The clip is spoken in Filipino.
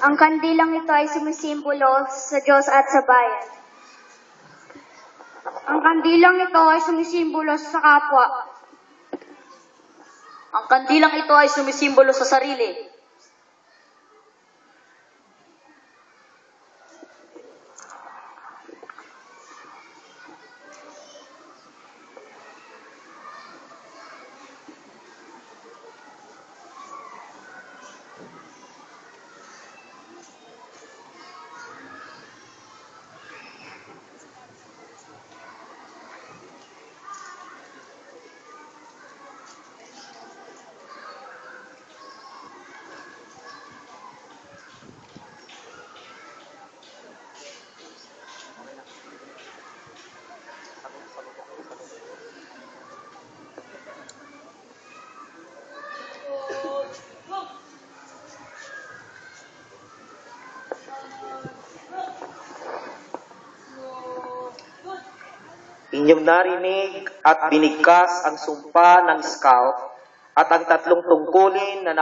Ang kandilang ito ay sumisimbolo sa Diyos at sa bayan. Ang kandilang ito ay sumisimbolo sa kapwa. Ang kandilang ito ay sumisimbolo sa sarili. Inyong narinig at binigkas ang sumpa ng Scout at ang tatlong tungkulin na